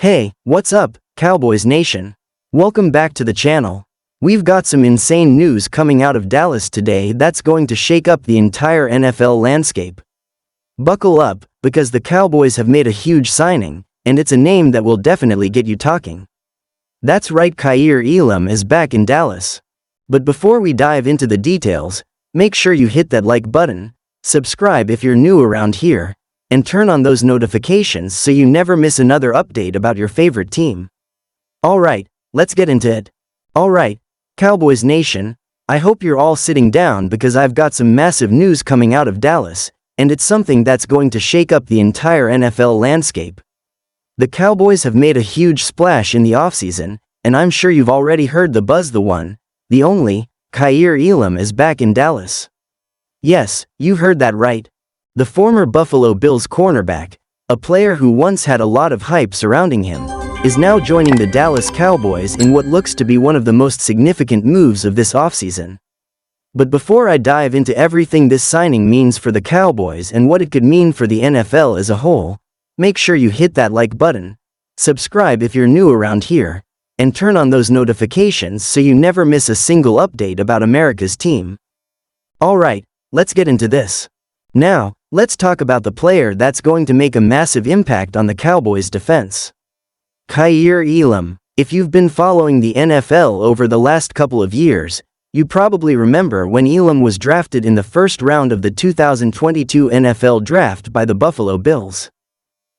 Hey, what's up, Cowboys Nation? Welcome back to the channel. We've got some insane news coming out of Dallas today that's going to shake up the entire NFL landscape. Buckle up, because the Cowboys have made a huge signing, and it's a name that will definitely get you talking. That's right, Kaiir Elam is back in Dallas. But before we dive into the details, make sure you hit that like button, subscribe if you're new around here, and turn on those notifications so you never miss another update about your favorite team. Alright, let's get into it. Alright, Cowboys Nation, I hope you're all sitting down because I've got some massive news coming out of Dallas, and it's something that's going to shake up the entire NFL landscape. The Cowboys have made a huge splash in the offseason, and I'm sure you've already heard the buzz. The one, the only, Kaiir Elam is back in Dallas. Yes, you heard that right. The former Buffalo Bills cornerback, a player who once had a lot of hype surrounding him, is now joining the Dallas Cowboys in what looks to be one of the most significant moves of this offseason. But before I dive into everything this signing means for the Cowboys and what it could mean for the NFL as a whole, make sure you hit that like button, subscribe if you're new around here, and turn on those notifications so you never miss a single update about America's team. Alright, let's get into this. Now, let's talk about the player that's going to make a massive impact on the Cowboys' defense. Kaiir Elam. If you've been following the NFL over the last couple of years, you probably remember when Elam was drafted in the first round of the 2022 NFL Draft by the Buffalo Bills.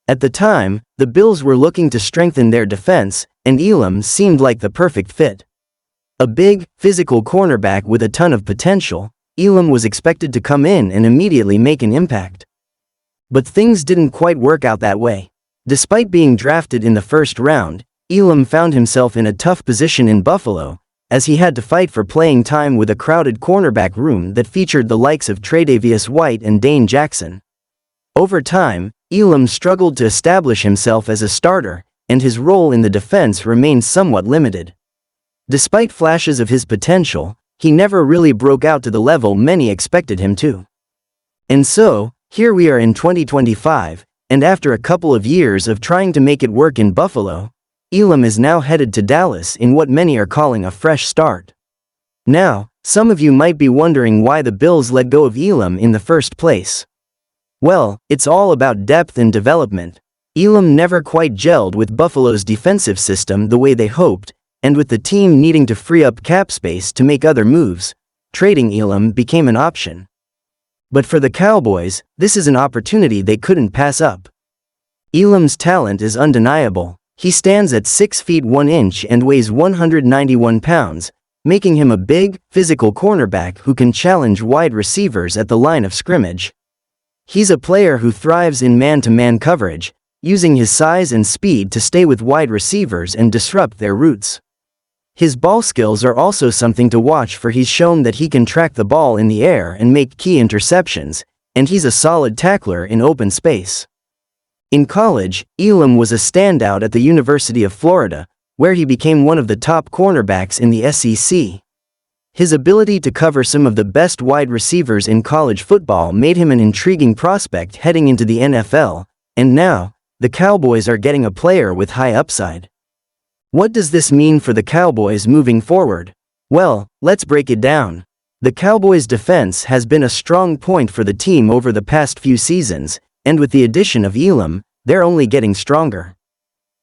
At the time, the Bills were looking to strengthen their defense, and Elam seemed like the perfect fit. A big, physical cornerback with a ton of potential, Elam was expected to come in and immediately make an impact. But things didn't quite work out that way. Despite being drafted in the first round, Elam found himself in a tough position in Buffalo, as he had to fight for playing time with a crowded cornerback room that featured the likes of Tre'Davious White and Dane Jackson. Over time, Elam struggled to establish himself as a starter, and his role in the defense remained somewhat limited. Despite flashes of his potential, he never really broke out to the level many expected him to. And so, here we are in 2025, and after a couple of years of trying to make it work in Buffalo, Elam is now headed to Dallas in what many are calling a fresh start. Now, some of you might be wondering why the Bills let go of Elam in the first place. Well, it's all about depth and development. Elam never quite gelled with Buffalo's defensive system the way they hoped, and with the team needing to free up cap space to make other moves, trading Elam became an option. But for the Cowboys, this is an opportunity they couldn't pass up. Elam's talent is undeniable. He stands at 6 feet 1 inch and weighs 191 pounds, making him a big, physical cornerback who can challenge wide receivers at the line of scrimmage. He's a player who thrives in man-to-man coverage, using his size and speed to stay with wide receivers and disrupt their routes. His ball skills are also something to watch, for he's shown that he can track the ball in the air and make key interceptions, and he's a solid tackler in open space. In college, Elam was a standout at the University of Florida, where he became one of the top cornerbacks in the SEC. His ability to cover some of the best wide receivers in college football made him an intriguing prospect heading into the NFL, and now, the Cowboys are getting a player with high upside. What does this mean for the Cowboys moving forward? Well, let's break it down. The Cowboys' defense has been a strong point for the team over the past few seasons, and with the addition of Elam, they're only getting stronger.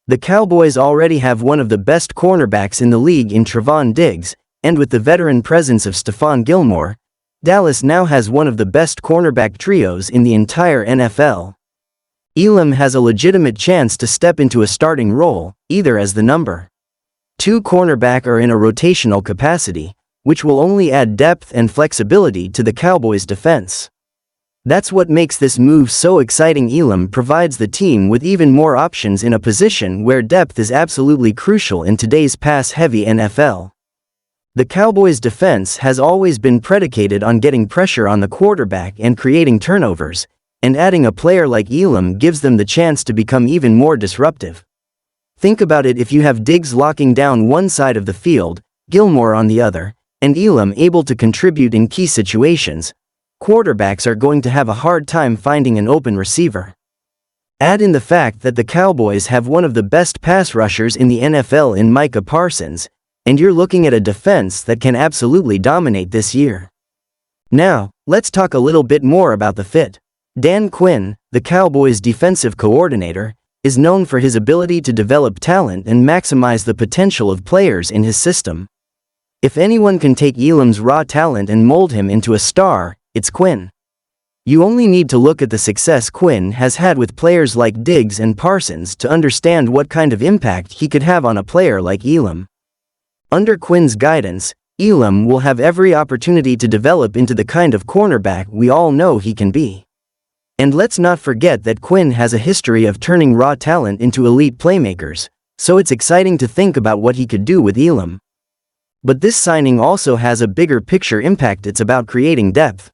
The Cowboys already have one of the best cornerbacks in the league in Trevon Diggs, and with the veteran presence of Stephon Gilmore, Dallas now has one of the best cornerback trios in the entire NFL. Elam has a legitimate chance to step into a starting role, either as the number 2 cornerback or in a rotational capacity, which will only add depth and flexibility to the Cowboys' defense. That's what makes this move so exciting. Elam provides the team with even more options in a position where depth is absolutely crucial in today's pass-heavy NFL. The Cowboys' defense has always been predicated on getting pressure on the quarterback and creating turnovers, and adding a player like Elam gives them the chance to become even more disruptive. Think about it: if you have Diggs locking down one side of the field, Gilmore on the other, and Elam able to contribute in key situations, quarterbacks are going to have a hard time finding an open receiver. Add in the fact that the Cowboys have one of the best pass rushers in the NFL in Micah Parsons, and you're looking at a defense that can absolutely dominate this year. Now, let's talk a little bit more about the fit. Dan Quinn, the Cowboys' defensive coordinator, is known for his ability to develop talent and maximize the potential of players in his system. If anyone can take Elam's raw talent and mold him into a star, it's Quinn. You only need to look at the success Quinn has had with players like Diggs and Parsons to understand what kind of impact he could have on a player like Elam. Under Quinn's guidance, Elam will have every opportunity to develop into the kind of cornerback we all know he can be. And let's not forget that Quinn has a history of turning raw talent into elite playmakers, so it's exciting to think about what he could do with Elam. But this signing also has a bigger picture impact. It's about creating depth.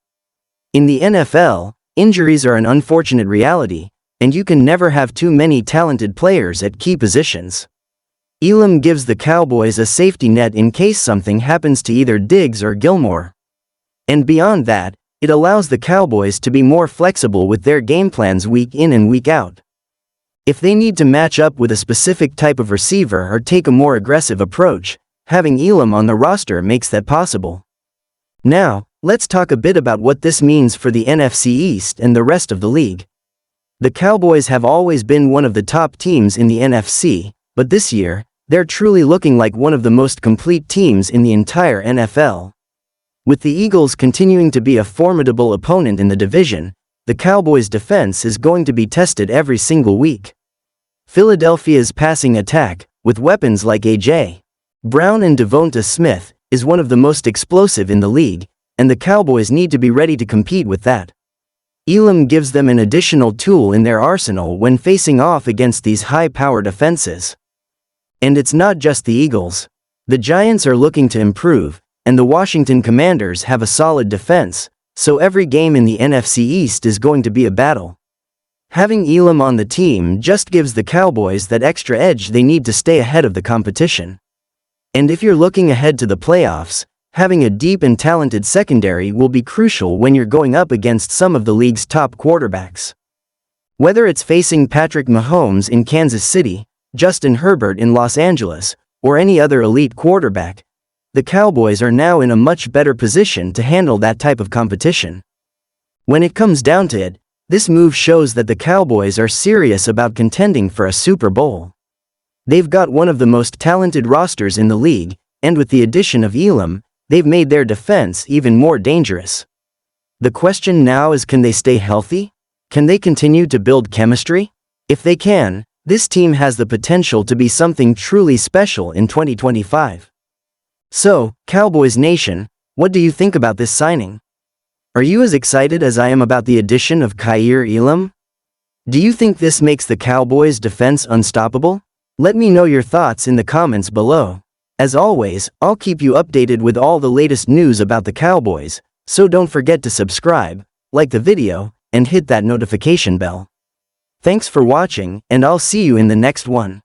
In the NFL, injuries are an unfortunate reality, and you can never have too many talented players at key positions. Elam gives the Cowboys a safety net in case something happens to either Diggs or Gilmore. And beyond that, it allows the Cowboys to be more flexible with their game plans week in and week out. If they need to match up with a specific type of receiver or take a more aggressive approach, having Elam on the roster makes that possible. Now, let's talk a bit about what this means for the NFC East and the rest of the league. The Cowboys have always been one of the top teams in the NFC, but this year, they're truly looking like one of the most complete teams in the entire NFL. With the Eagles continuing to be a formidable opponent in the division, the Cowboys' defense is going to be tested every single week. Philadelphia's passing attack, with weapons like A.J. Brown and Devonta Smith, is one of the most explosive in the league, and the Cowboys need to be ready to compete with that. Elam gives them an additional tool in their arsenal when facing off against these high-powered offenses. And it's not just the Eagles. The Giants are looking to improve, and the Washington Commanders have a solid defense, so every game in the NFC East is going to be a battle. Having Elam on the team just gives the Cowboys that extra edge they need to stay ahead of the competition. And if you're looking ahead to the playoffs, having a deep and talented secondary will be crucial when you're going up against some of the league's top quarterbacks. Whether it's facing Patrick Mahomes in Kansas City, Justin Herbert in Los Angeles, or any other elite quarterback, the Cowboys are now in a much better position to handle that type of competition. When it comes down to it, this move shows that the Cowboys are serious about contending for a Super Bowl. They've got one of the most talented rosters in the league, and with the addition of Elam, they've made their defense even more dangerous. The question now is, can they stay healthy? Can they continue to build chemistry? If they can, this team has the potential to be something truly special in 2025. So, Cowboys Nation, what do you think about this signing? Are you as excited as I am about the addition of Kaiir Elam? Do you think this makes the Cowboys' defense unstoppable? Let me know your thoughts in the comments below. As always, I'll keep you updated with all the latest news about the Cowboys, so don't forget to subscribe, like the video, and hit that notification bell. Thanks for watching, and I'll see you in the next one.